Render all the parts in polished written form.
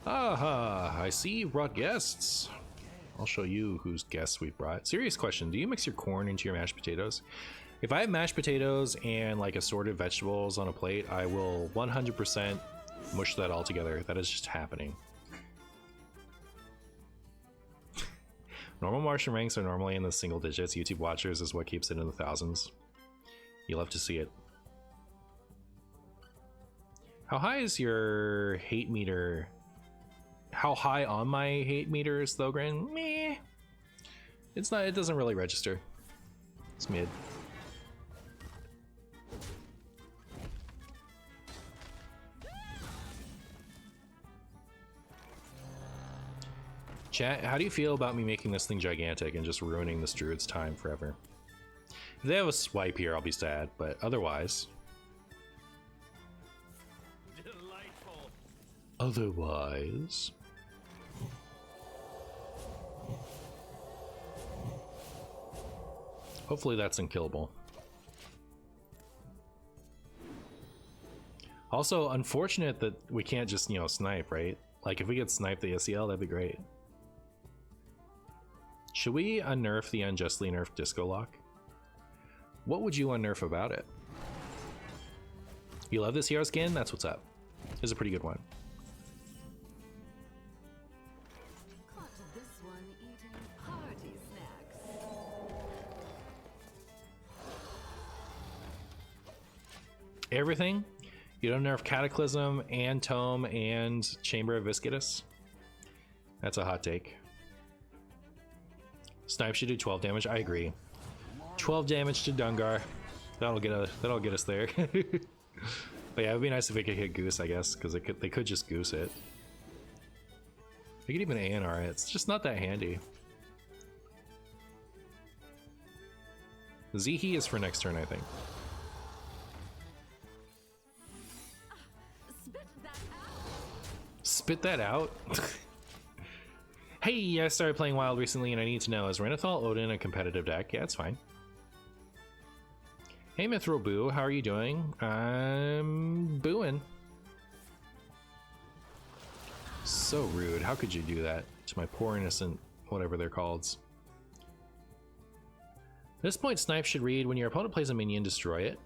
Aha, I see you brought guests. I'll show you whose guests we've brought. Serious question, do you mix your corn into your mashed potatoes? If I have mashed potatoes and like assorted vegetables on a plate, I will 100% mush that all together. That is just happening. Normal Martian ranks are normally in the single digits. YouTube watchers is what keeps it in the thousands. You'll have to see it. How high is your hate meter? How high on my hate meter is Thogran? Meh. It's not, it doesn't really register. It's mid. Chat, how do you feel about me making this thing gigantic and just ruining this druid's time forever? If they have a swipe here, I'll be sad, but otherwise... Delightful. Otherwise... Hopefully that's unkillable. Also, unfortunate that we can't just, you know, snipe, right? Like, if we could snipe the SEL, that'd be great. Should we unnerf the unjustly nerfed disco lock? What would you unnerf about it? You love this hero skin? That's what's up. It's a pretty good one. Caught this one eating party snacks. Everything? You don't nerf Cataclysm and Tome and Chamber of Viscidus? That's a hot take. Snipe should do 12 damage. I agree. 12 damage to Dungar. That'll get us there. But yeah, it'd be nice if it could hit Goose, I guess, because they could just Goose it. They could even ANR it. It's just not that handy. Zihi is for next turn, I think. Spit that out? Hey, I started playing Wild recently and I need to know, is Renathal Odin a competitive deck? Yeah, it's fine. Hey MartianBuu, how are you doing? I'm booing. So rude, how could you do that to my poor innocent, whatever they're called? At this point, Snipe should read, when your opponent plays a minion, destroy it.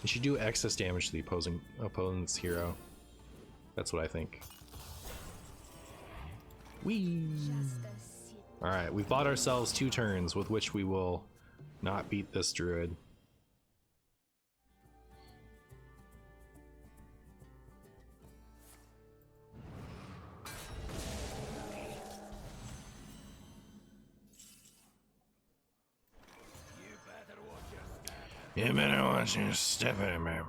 You should do excess damage to the opponent's hero. That's what I think. Whee! Alright, we've bought ourselves 2 turns with which we will not beat this druid. You better watch your step in it,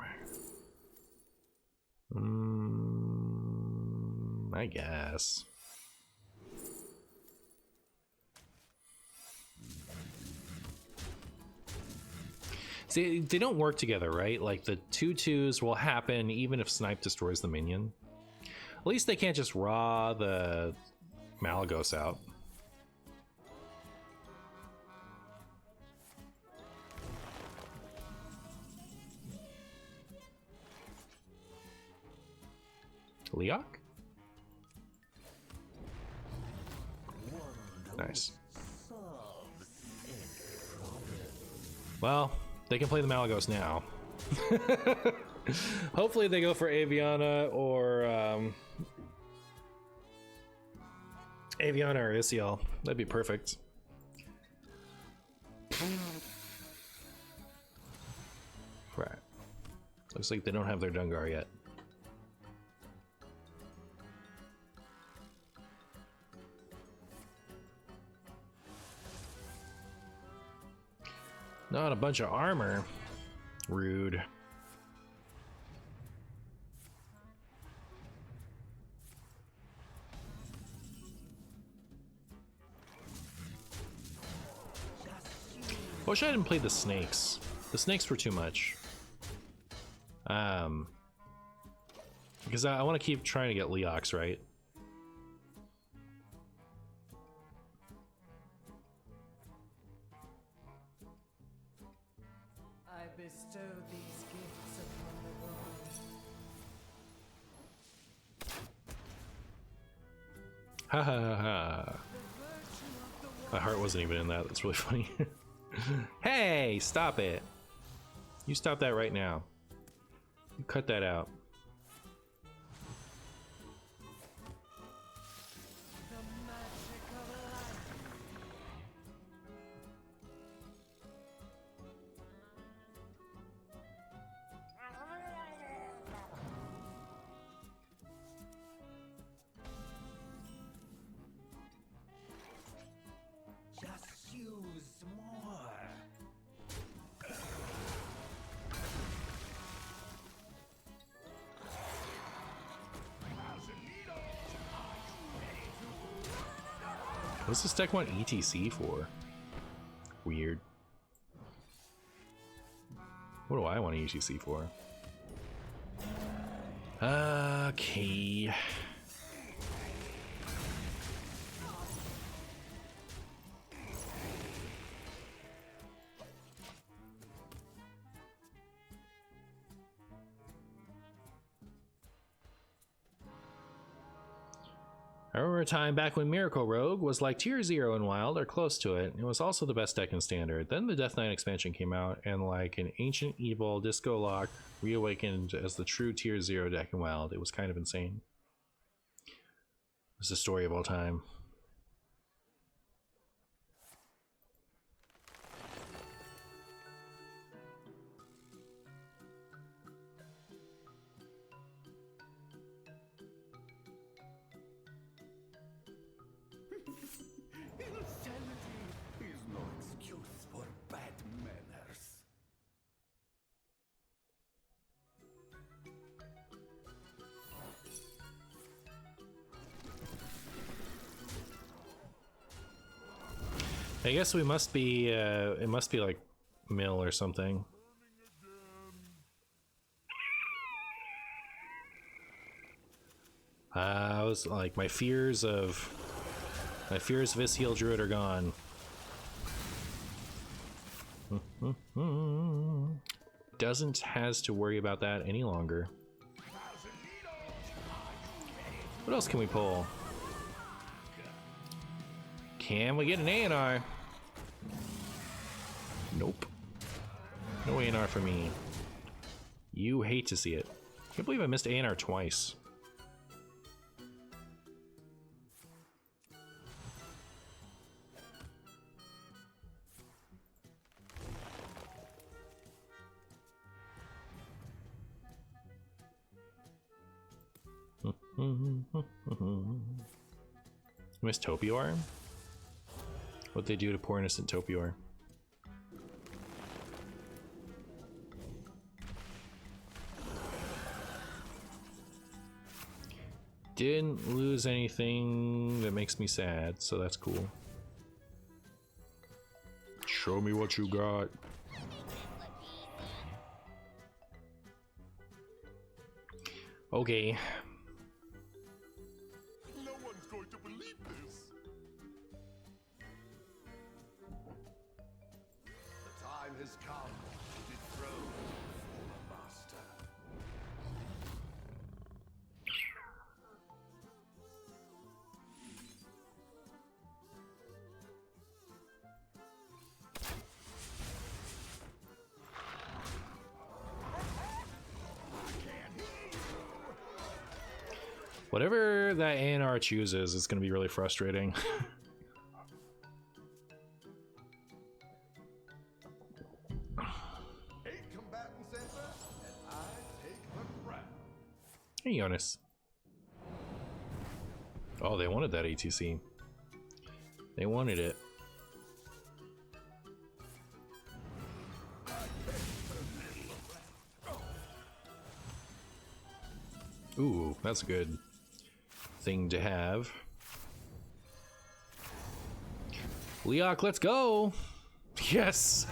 I guess. See, they don't work together, right? Like, the 2/2s will happen even if Snipe destroys the minion. At least they can't just raw the Malagos out. Leok? Nice. Well, they can play the Malagos now. Hopefully they go for Aviana or Isiel. That'd be perfect. Right. Looks like they don't have their Dungar yet. Not a bunch of armor. Rude. I wish I didn't play the snakes. The snakes were too much. Because I want to keep trying to get Leox, right? I bestow these gifts upon the world. Ha ha ha. My heart wasn't even in that. That's really funny. Hey, stop it. You stop that right now. You cut that out. Just use more. What's this deck want ETC for? Weird. What do I want ETC for? Okay. I remember a time back when Miracle Rogue was like tier 0 in Wild or close to it. It was also the best deck in Standard. Then the Death Knight expansion came out and like an Ancient Evil Disco Lock reawakened as the true tier 0 deck in Wild. It was kind of insane. It's the story of all time. Insanity is no excuse for bad manners. I guess we must be, it must be like mill or something. I was like, my fears of Visceal Druid are gone. Doesn't has to worry about that any longer. What else can we pull? Can we get an A&R? Nope. No A&R for me. You hate to see it. Can't believe I missed A&R twice. Miss Topior? What'd they do to poor innocent Topior? Didn't lose anything that makes me sad, so that's cool. Show me what you got. Okay. No one's going to believe this. The time has come to dethrone the master. Whatever that A&R chooses is going to be really frustrating. Eight combatant center, and I take the crown. Hey, Jonas. Oh, they wanted that ATC. They wanted it. Ooh, that's a good thing to have. Leok, let's go! Yes!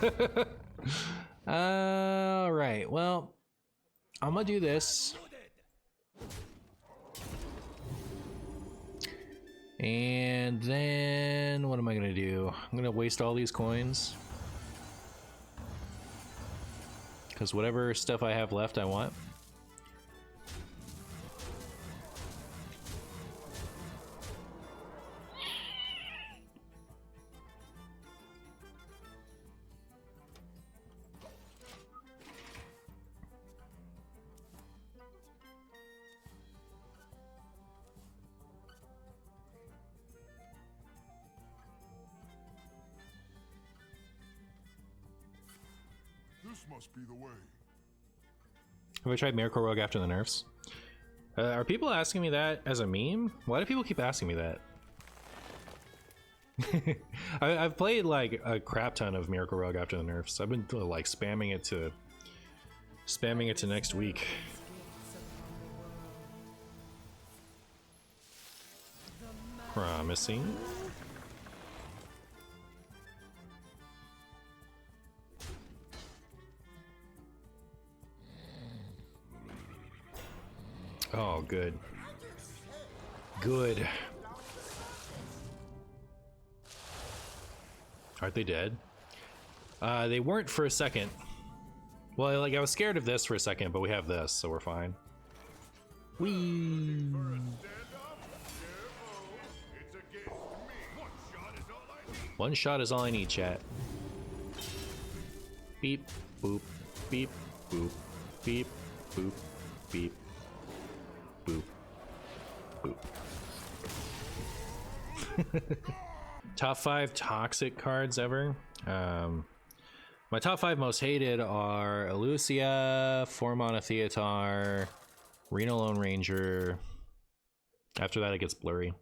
Alright, well, I'm gonna do this. And then, what am I gonna do? I'm gonna waste all these coins. Because whatever stuff I have left, I want. must be the way. Have I tried Miracle Rogue after the nerfs? Are people asking me that as a meme? Why do people keep asking me that? I've played like a crap ton of Miracle Rogue after the nerfs. I've been like spamming it to next week. Promising. Oh, good. Good. Aren't they dead? They weren't for a second. Well, like I was scared of this for a second, but we have this, so we're fine. Whee! One shot is all I need, chat. Beep, boop, beep, boop, beep, boop, beep, boop, boop. Top 5 toxic cards ever. My top 5 most hated are Elucia, 4-mana Theatar, Reno Lone Ranger. After that, it gets blurry.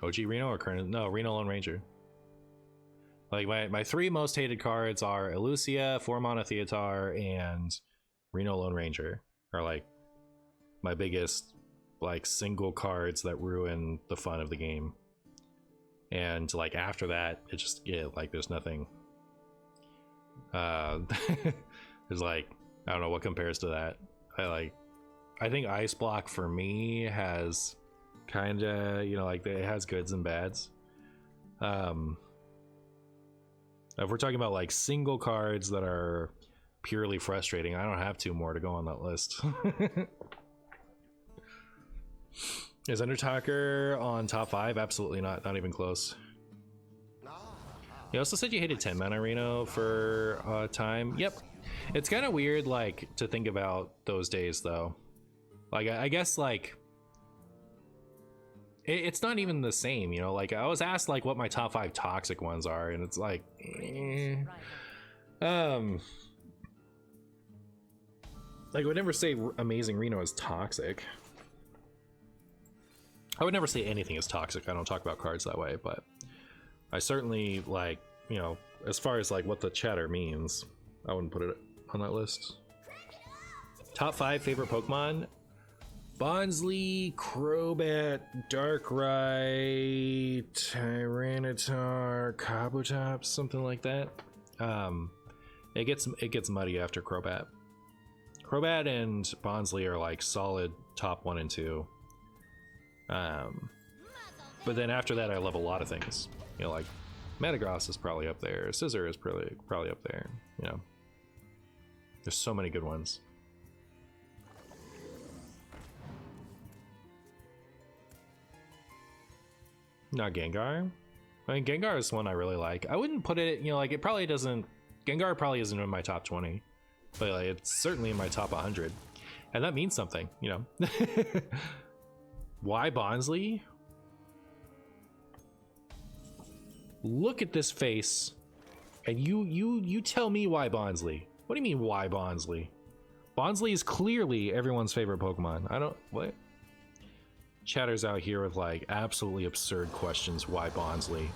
OG Reno or current? No, Reno Lone Ranger. Like my 3 most hated cards are Elucia, 4-mana Theatar, and Reno Lone Ranger. Are like my biggest like single cards that ruin the fun of the game. And like after that, it just like there's nothing. There's like I don't know what compares to that. I think Ice Block for me has kind of, you know, like it has goods and bads. If we're talking about like single cards that are purely frustrating, I don't have 2 more to go on that list. Is Undertalker on top 5? Absolutely not even close. You also said you hated 10 mana Reno for a time. Yep. It's kind of weird like to think about those days though. Like I guess like it's not even the same, you know, like I was asked like what my top 5 toxic ones are and it's like like I would never say Amazing Reno is toxic. I would never say anything is toxic. I don't talk about cards that way, but I certainly like, you know, as far as like what the chatter means, I wouldn't put it on that list. Top 5 favorite Pokemon: Bonsly, Crobat, Darkrai, Tyranitar, Kabutops, something like that. It gets muddy after Crobat. Crobat and Bonsly are like solid top 1 and 2. But then after that, I love a lot of things. You know, like Metagross is probably up there. Scizor is probably up there. You know, there's so many good ones. Not Gengar. I mean, Gengar is one I really like. I wouldn't put it, you know, like it probably doesn't. Gengar probably isn't in my top 20, but like, it's certainly in my top 100, and that means something, you know. Why Bonsly? Look at this face, and you tell me why Bonsly. What do you mean why Bonsly? Bonsly is clearly everyone's favorite Pokemon. I don't what. Chatter's out here with like absolutely absurd questions. Why Bonsly?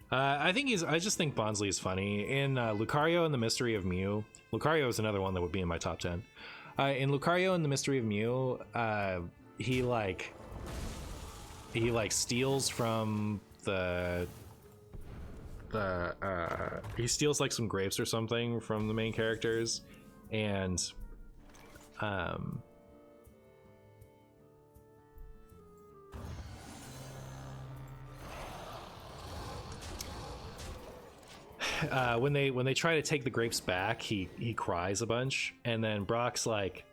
I just think Bonsly is funny. In Lucario and the Mystery of Mew, Lucario is another one that would be in my top 10. In Lucario and the Mystery of Mew, he steals from he steals like some grapes or something from the main characters, and when they try to take the grapes back, he cries a bunch, and then Brock's like,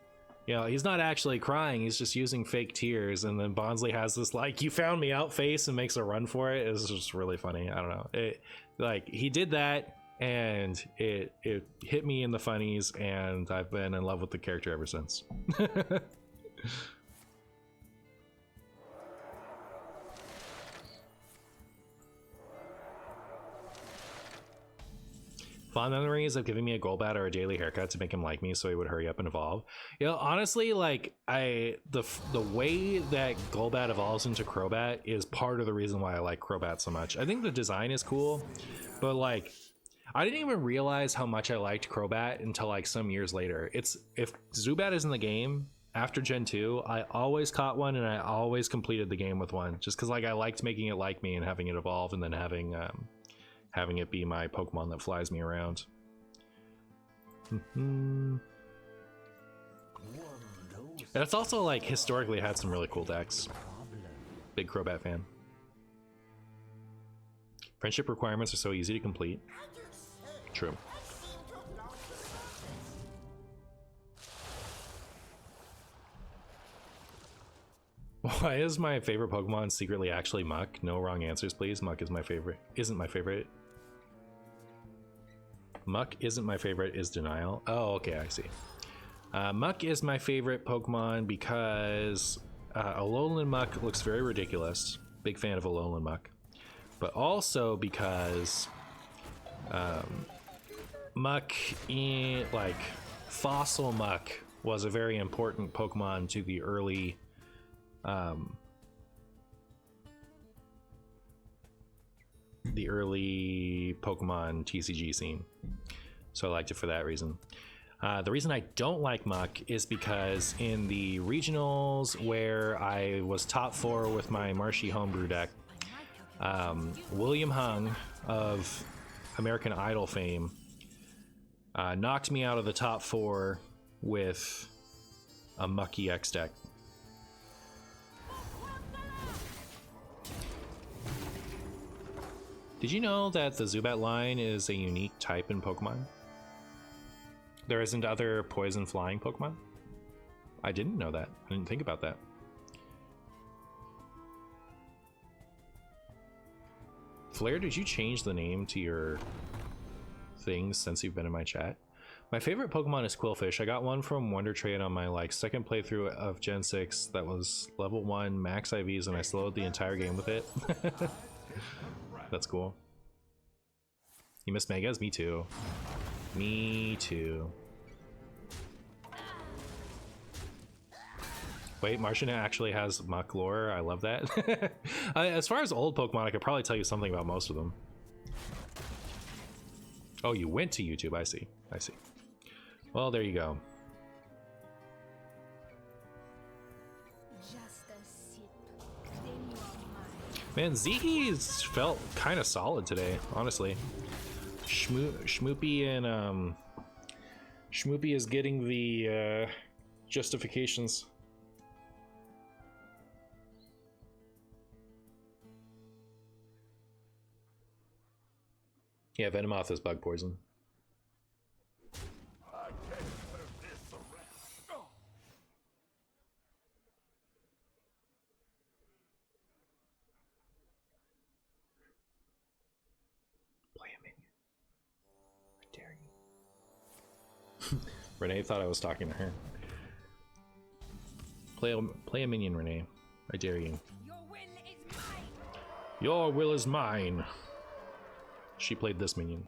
you know, he's not actually crying, he's just using fake tears, and then Bonsly has this like, you found me out face, and makes a run for it. It's just really funny. I don't know, it like he did that, and it hit me in the funnies, and I've been in love with the character ever since. Fond memories of giving me a Golbat or a daily haircut to make him like me so he would hurry up and evolve. You know, honestly, like the way that Golbat evolves into Crobat is part of the reason why I like Crobat so much. I think the design is cool, but like I didn't even realize how much I liked Crobat until like some years later. It's if Zubat is in the game after Gen 2, I always caught one and I always completed the game with one just because like I liked making it like me and having it evolve and then having it be my Pokemon that flies me around. And it's also like historically had some really cool decks. Big Crobat fan. Friendship requirements are so easy to complete. True. Why is my favorite Pokemon secretly actually Muck? No wrong answers, please. Muck is my favorite. Isn't my favorite. Muck isn't my favorite is Denial. Oh, okay, I see. Muck is my favorite Pokemon because Alolan Muck looks very ridiculous. Big fan of Alolan Muck. But also because Muck, like Fossil Muck, was a very important Pokemon to the early Pokemon TCG scene. So I liked it for that reason. The reason I don't like Muck is because in the regionals where I was top 4 with my Marshy homebrew deck, William Hung of American Idol fame knocked me out of the top 4 with a Mucky X deck. Did you know that the Zubat line is a unique type in Pokemon? There isn't other poison flying Pokemon? I didn't know that. I didn't think about that. Flair, did you change the name to your things since you've been in my chat? My favorite Pokemon is Quillfish. I got one from Wonder Trade on my like second playthrough of Gen 6 that was level 1 max IVs and I slowed the entire game with it. That's cool. You missed Megas? Me too. Me too. Wait, Martian actually has Muck lore. I love that. As far as old Pokemon, I could probably tell you something about most of them. Oh, you went to YouTube. I see. I see. Well, there you go. Man, Ziggy's felt kind of solid today, honestly. Schmoopy and Schmoopy is getting the justifications. Yeah, Venomoth is bug poison. Renee thought I was talking to her. Play a minion, Renee. I dare you. Your will is mine. Your will is mine. She played this minion.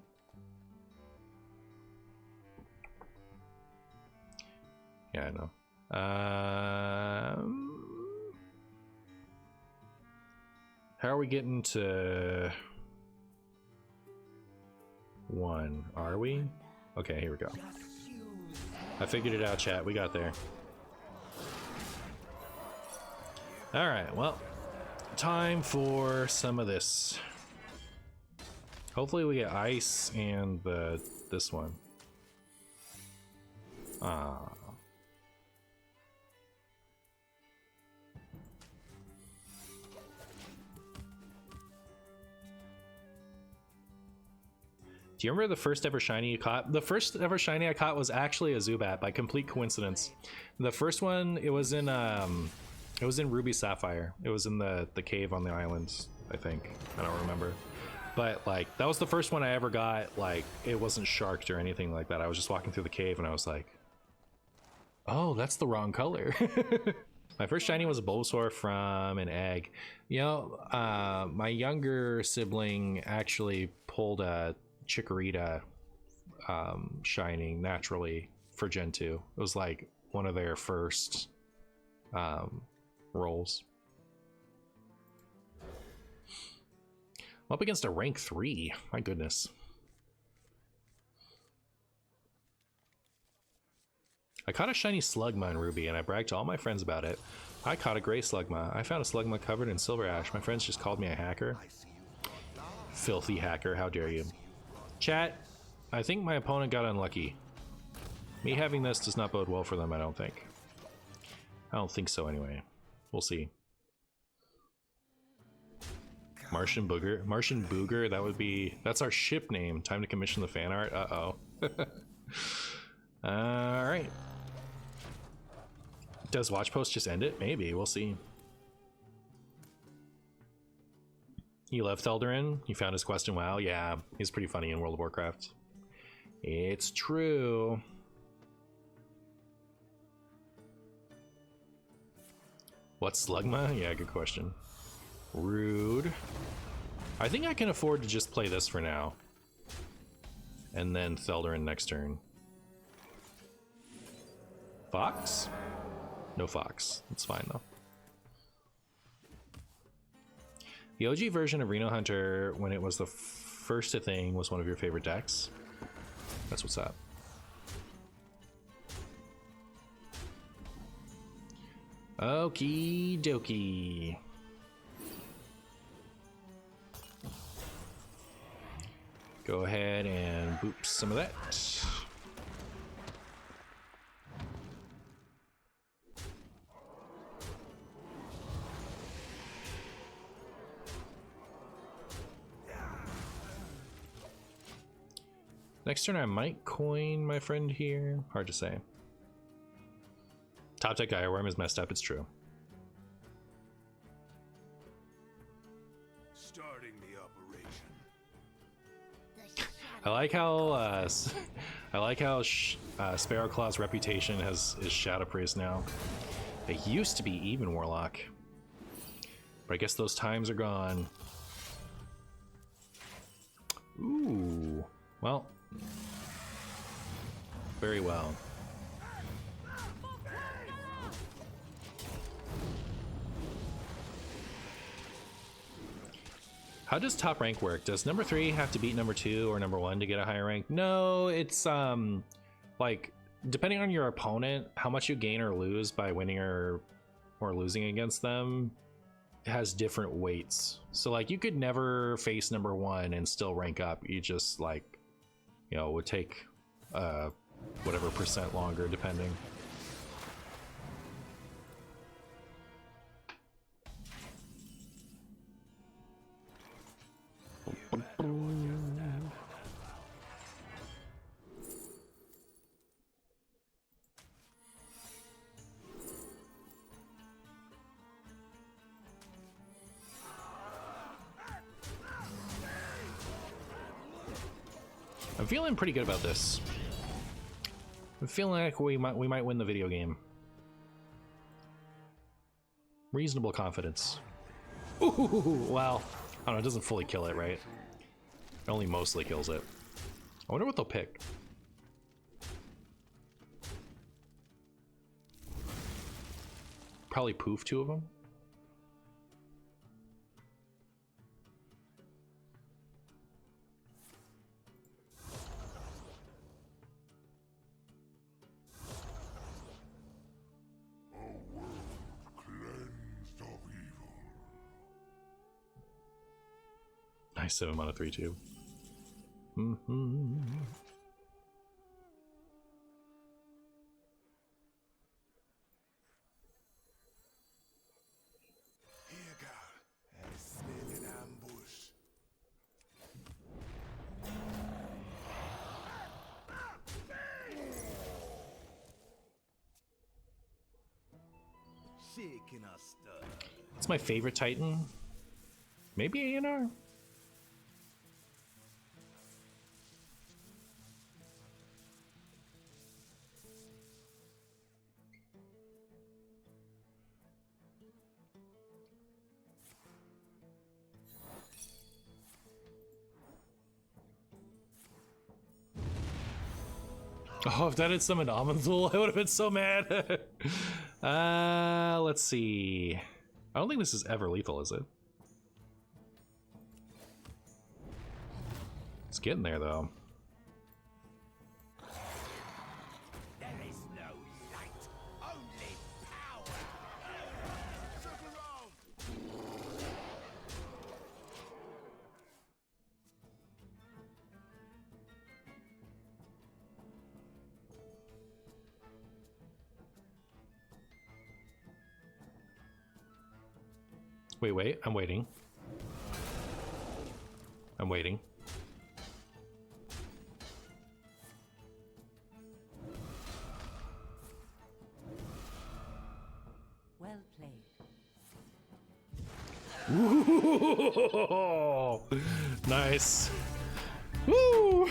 Yeah, I know. How are we getting to 1? Are we? Okay, here we go. I figured it out, chat. We got there. All right, well, time for some of this. Hopefully we get ice and this one. Ah. Do you remember the first ever shiny you caught? The first ever shiny I caught was actually a Zubat by complete coincidence. The first one, it was in Ruby Sapphire. It was in the cave on the islands, I think. I don't remember. But like that was the first one I ever got. Like it wasn't sharked or anything like that. I was just walking through the cave and I was like, oh, that's the wrong color. My first shiny was a Bulbasaur from an egg. You know, my younger sibling actually pulled a Chikorita shining naturally for Gen 2. It was like one of their first rolls. I'm up against a rank 3. My goodness. I caught a shiny Slugma in Ruby, and I bragged to all my friends about it. I caught a gray Slugma. I found a Slugma covered in silver ash. My friends just called me a hacker. Filthy hacker, how dare you. Chat, I think my opponent got unlucky. Me having this does not bode well for them, I don't think. I don't think so anyway. We'll see. Martian Booger, that would be... That's our ship name. Time to commission the fan art. Uh-oh. Alright. Does Watch Post just end it? Maybe. We'll see. You love Thelderin? You found his quest in WoW? Yeah, he's pretty funny in World of Warcraft. It's true. What's Slugma? Yeah, good question. Rude. I think I can afford to just play this for now. And then Thelderin next turn. Fox? No Fox. It's fine though. The OG version of Reno Hunter, when it was the first a thing, was one of your favorite decks. That's what's up. Okie dokie. Go ahead and boop some of that. Next turn I might coin my friend here. Hard to say. Top deck Ironworm is messed up, it's true. Starting the operation. I like how Sparrowclaw's reputation is Shadow Priest now. They used to be even Warlock, but I guess those times are gone. Ooh, well, very well. How does top rank work? Does number 3 have to beat number 2 or number 1 to get a higher rank? No, it's like depending on your opponent, how much you gain or lose by winning or losing against them has different weights. So like you could never face number 1 and still rank up. You just like, you know, would take whatever percent longer depending. I'm feeling pretty good about this. I'm feeling like we might win the video game. Reasonable confidence. Ooh, well, I don't know, it doesn't fully kill it, right? It only mostly kills it. I wonder what they'll pick. Probably poof 2 of them. Nice 7 mana 3/2. Here go. I smell an ambush. Shaking us stir. It's my favorite Titan. Maybe A&R? Oh, if that had summoned Amanthul, I would have been so mad. Let's see. I don't think this is ever lethal, is it? It's getting there, though. There is no light, only power. Circle round. Wait, I'm waiting. I'm waiting. Well played. Ooh, nice. Woo!